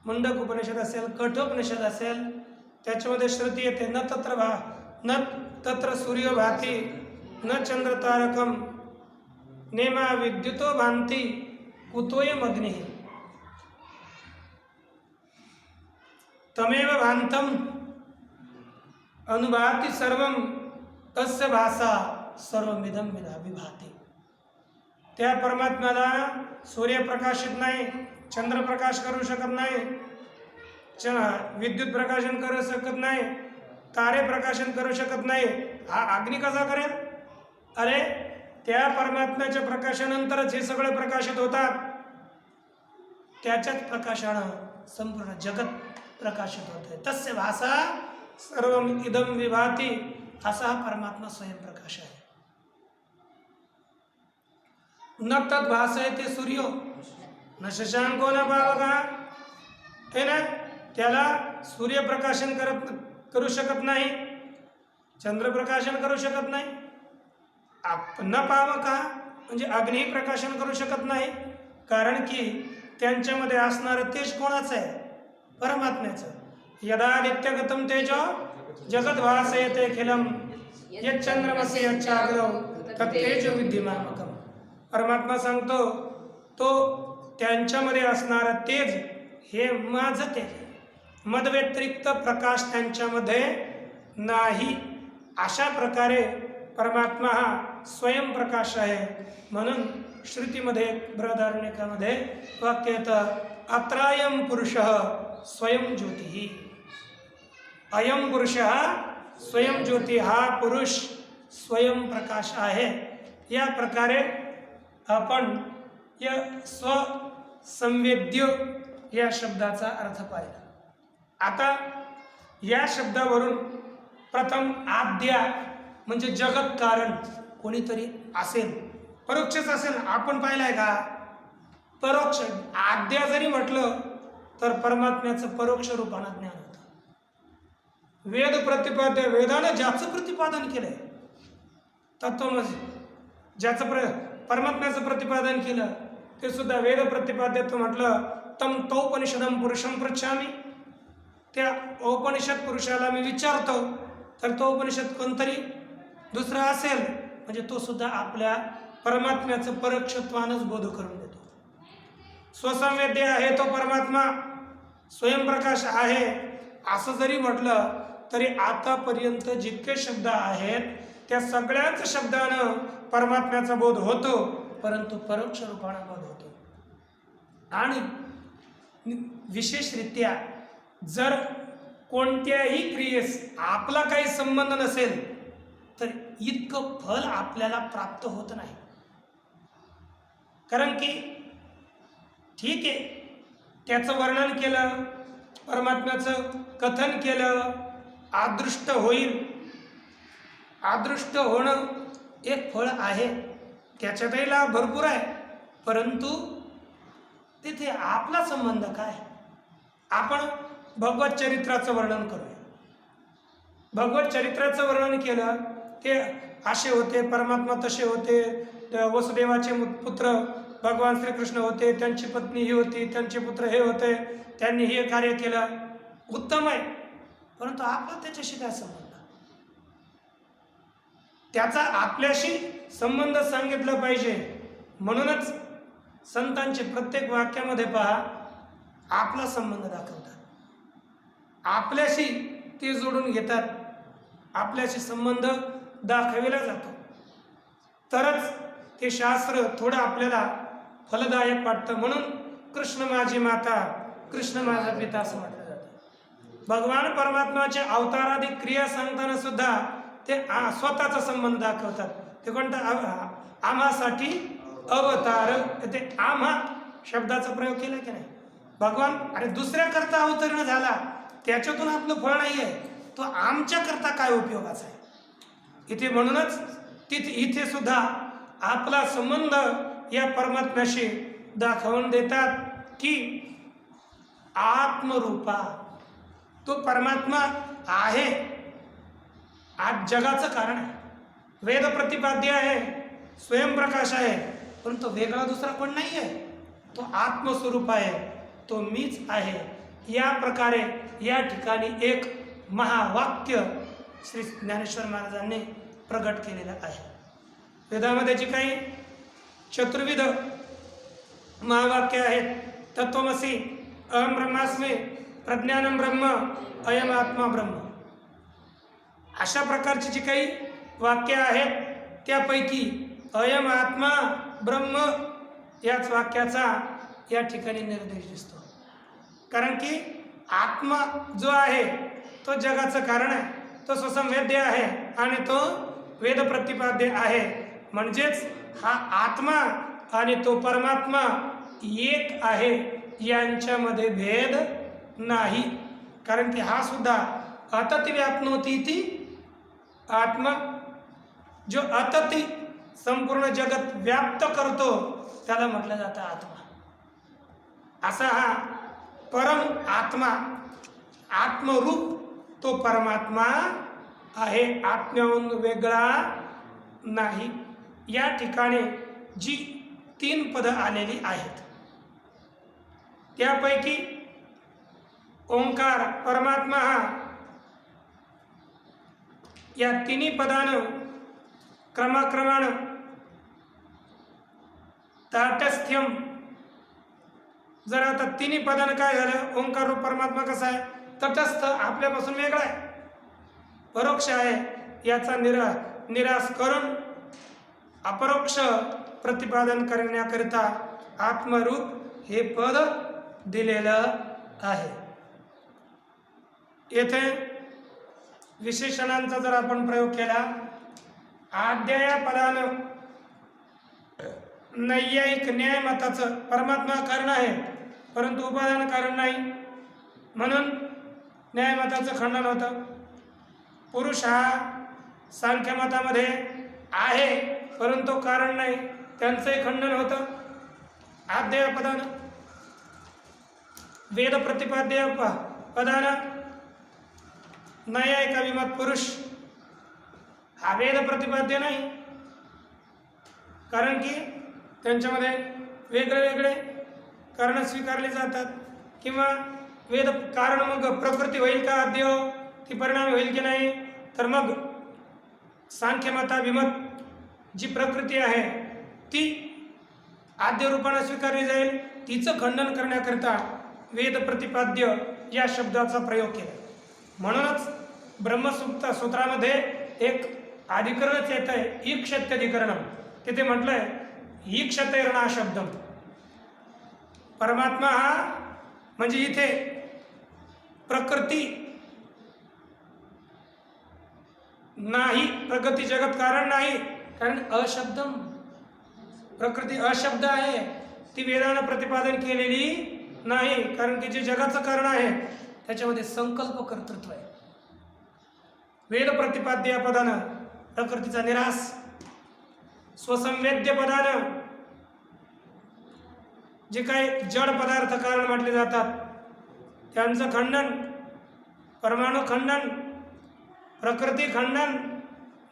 मुंडक उपनिषद असेल, कठोपनिषद असेल, त्याच्यामध्ये श्रुती येते न तत्र सूर्यो भाती न चंद्र तारकम नेमा विद्युतो भांती कुतोयम अग्नि तमेव भांतम अनुभाति सर्वम तस्य भाषा सर्वमिदं विभाति. त्या परमात्म्याला सूर्य प्रकाशित नाही, चंद्र प्रकाश करू शकत नाही, विद्युत प्रकाशन करू शकत नाही, तारे प्रकाशन करू शकत नाही. हा अग्नी कसा करेल? अरे त्या परमात्म्याच्या प्रकाशानंतरच हे सगळे प्रकाशित होतात. त्याच्याच प्रकाशानं संपूर्ण जगत प्रकाशित होते. तस्य भाषा सर्वम इदम विभाती. असा हा परमात्मा स्वयंप्रकाश आहे. न तत् भासयते सूर्यो न शशांको न पावका. हे ना, त्याला सूर्यप्रकाशन करू शकत नाही, चंद्रप्रकाशन करू शकत नाही, न पावका म्हणजे अग्नी प्रकाशन करू शकत नाही. कारण की त्यांच्यामध्ये असणारं तेज कोणाचं आहे? परमात्म्याचं. यदादित्यगतम तेजो जगत भासयते अखिलम यच्चंद्रमसि यच्चाग्रौ तत्तेजो विद्युमामकम. परमात्मा सांगतो तो त्यांच्यामध्ये असणारं तेज हे माझं तेज, मदव्यतिरिक्त प्रकाश त्यांच्यामध्ये नाही. अशा प्रकारे परमात्मा हा स्वयंप्रकाश आहे. म्हणून श्रुतीमध्ये बृहदारण्यकामध्ये वाक्य येतं अत्रायम पुरुषः स्वयं ज्योतिः. अयम पुरुषः स्वयं ज्योती. हा पुरुष स्वयंप्रकाश आहे. या प्रकारे आपण या स्वसंवेद्य या शब्दाचा अर्थ पाहिला. आता या शब्दावरून प्रथम आद्या म्हणजे जगत कारण कोणीतरी असेल, परोक्षच असेल. आपण पाहिलाय का परोक्ष आद्या जरी म्हटलं तर परमात्म्याचं परोक्ष रूपानं ज्ञान होतं. वेद प्रतिपाद्य, वेदानं ज्याचं प्रतिपादन केलंय तत्वमसी, ज्याचं परमात्म्याचं प्रतिपादन केलं ते सुद्धा वेद प्रतिपाद्यत्व म्हटलं. तम तौपनिषदम पुरुषम पृच्छामी, त्या औपनिषद पुरुषाला मी विचारतो, तर तो उपनिषद कोणतरी दुसरा असेल म्हणजे तो सुद्धा आपल्या परमात्म्याचं परोक्षत्वानंच बोध करून देतो. स्वसंवेद्य आहे तो परमात्मा, स्वयंप्रकाश आहे असं जरी म्हटलं तरी आतापर्यंत जितके शब्द आहेत त्या सगळ्याच शब्दानं परमात्म्याचा बोध होतो, परंतु परोक्ष रूपानं बोध होतो. आणि विशेषरित्या जर कोणत्याही क्रियेस आपला काही संबंध नसेल तर इतकं फल आपल्याला प्राप्त होत नाही. कारण की ठीक आहे, त्याचं वर्णन केलं, परमात्म्याचं कथन केलं, आदृष्ट होईल. आदृष्ट होणं एक फळ आहे, त्याच्यातही लाभ भरपूर आहे, परंतु तिथे आपला संबंध काय. आपण भगवत चरित्राचं वर्णन करूया. भगवत चरित्राचं वर्णन केलं, ते असे होते, परमात्मा तसे होते, वसुदेवाचे पुत्र भगवान श्रीकृष्ण होते, त्यांची पत्नी ही होती, त्यांचे पुत्र हे होते, त्यांनी हे कार्य केलं, उत्तम आहे. परंतु आपला त्याच्याशी काय संबंध. त्याचा आपल्याशी संबंध सांगितला पाहिजे. म्हणूनच संतांचे प्रत्येक वाक्यामध्ये पहा आपला संबंध दाखवतात, आपल्याशी ते जोडून घेतात, आपल्याशी संबंध दाखविला जातो, तरच ते शास्त्र थोडं आपल्याला फलदायक वाटतं. म्हणून कृष्ण माझी माता, कृष्ण माझा पिता असं म्हटलं जातं. भगवान परमात्म्याच्या अवताराधिक क्रिया सांगताना सुद्धा ते स्वतःचा संबंध दाखवतात. ते कोणता आम्हासाठी अवतार, ते आम्हा शब्दाचा प्रयोग केला की नाही. भगवान अरे दुसऱ्याकरता अवतरण झाला, त्याच्यातून आपलं फळ नाही आहे, तो आमच्याकरता काय उपयोगाचा आहे इथे. म्हणूनच इथे सुद्धा आपला संबंध या परमात्म्याशी दाखवून देतात की आत्मरूपा तो परमात्मा आहे, आज जगाचं कारण आहे, वेद प्रतिपाद्य आहे, स्वयंप्रकाश आहे, परंतु वेगळा दुसरा कोण नाही आहे, तो आत्मस्वरूप आहे, तो मीच आहे. या प्रकारे या ठिकाणी एक महावाक्य श्री ज्ञानेश्वर महाराजांनी प्रगट केलेलं आहे. वेदामध्ये जी काही चतुर्विध महावाक्य आहेत, तत्वमसी, अहम ब्रह्मास्मी, प्रज्ञानम ब्रह्म, अयम आत्मा ब्रह्म, अशा प्रकारची जी काही वाक्य आहेत त्यापैकी अयम आत्मा ब्रह्म याच वाक्याचा या ठिकाणी निर्देश दिसतो. कारण की आत्मा जो आहे तो जगाचं कारण आहे, तो स्वसंवेद्य आहे आणि तो वेद प्रतिपाद्य आहे. म्हणजेच हा आत्मा आणि तो परमात्मा एक आहे, यांच्यामध्ये भेद नाही. कारण की हा सुद्धा अतति व्याप्नोति ती आत्मा, जो अतति संपूर्ण जगत व्याप्त करतो त्याला म्हटलं जातं आत्मा. असा हा परम आत्मा, आत्मरूप तो परमात्मा आहे, आत्म्याहून वेगळा नाही. या ठिकाणी जी 3 पदं आलेली आहेत त्यापैकी ओंकार परमात्मा हा या 3 पदानं क्रमाक्रमानं ताटस्थ्यम. जर आता 3 पदानं काय झालं, ओंकार रूप परमात्मा कसा आहे, तटस्थ, आपल्यापासून वेगळा आहे, परोक्ष आहे, याचा निराश करून अपरोक्ष प्रतिपादन करण्याकरिता आत्मरूप हे पद दिलेलं आहे. येथे विशेषणांचा जर आपण प्रयोग केला, आद्या या पदानं नैयायिक न्यायमताचं परमात्मा कारण आहे परंतु उपादान कारण नाही, म्हणून न्यायमताचं खंडन होतं. पुरुष हा सांख्यमतामध्ये आहे परंतु कारण नाही, त्यांचंही खंडन होतं आद्यपदानं. वेद प्रतिपाद्य पदानं नैयायिक अभिमत पुरुष हा वेद प्रतिपाद्य नाही, कारण की त्यांच्यामध्ये वेगळे वेगळे कारण स्वीकारले जातात. किंवा वेद कारण मग प्रकृती होईल का आद्य, ती परिणामी होईल की नाही, तर मग सांख्यमताभिमत जी प्रकृती आहे ती आद्य रूपाने स्वीकारली जाईल. तिचं खंडन करण्याकरिता वेद प्रतिपाद्य या शब्दाचा प्रयोग केला. म्हणूनच ब्रह्मसूक्त सूत्रामध्ये एक अधिकरणच येत आहे, ईक्षत्यधिकरणम. तिथे म्हटलंय ईक्षतेरणा शब्दम. परमात्मा हा म्हणजे इथे प्रकृती नाही, प्रकृती जगत कारण नाही, कारण अशब्दम प्रकृती अशब्द आहे, ती वेदानं प्रतिपादन केलेली नाही. कारण की जे जगाचं कारण आहे त्याच्यामध्ये संकल्प कर्तृत्व आहे. वेद प्रतिपाद्य या पदानं प्रकृतीचा निराश, स्वसंवेद्य पदानं जे काही जड पदार्थ कारण म्हटले जातात त्यांचं खंडन, परमाणु खंडन, प्रकृती खंडन,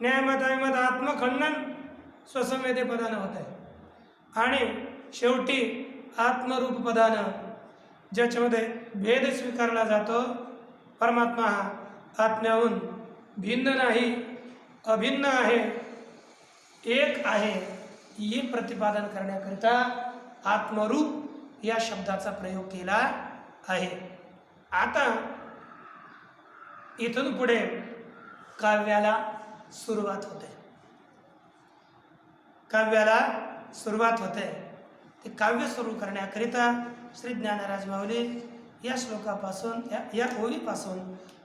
न्यायमत अभिमत आत्मखंडन स्वसंवेद्य पदानं होत आहे. आणि शेवटी आत्मरूप पदानं ज्याच्यामध्ये भेद स्वीकारला जातो, परमात्मा हा आत्म्याहून भिन्न नाही, अभिन्न आहे, एक आहे, हे प्रतिपादन करण्याकरिता आत्मरूप या शब्दाचा प्रयोग केला आहे. आता इथून पुढे काव्याला सुरुवात होते. काव्याला सुरुवात होते. ते काव्य सुरू करण्याकरिता श्री ज्ञानराज माऊली या श्लोकापासून या ओळीपासून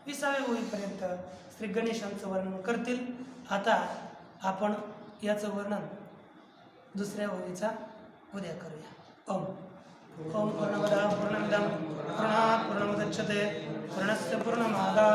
20व्या ओळीपर्यंत श्री गणेशांचं वर्णन करतील. आता आपण याचं वर्णन दुसऱ्या ओळीचा उद्या करूया. ओम ओम पूर्णमदः पूर्णमिदं पूर्णात् पूर्णमुदच्यते पूर्णस्य पूर्णमादाय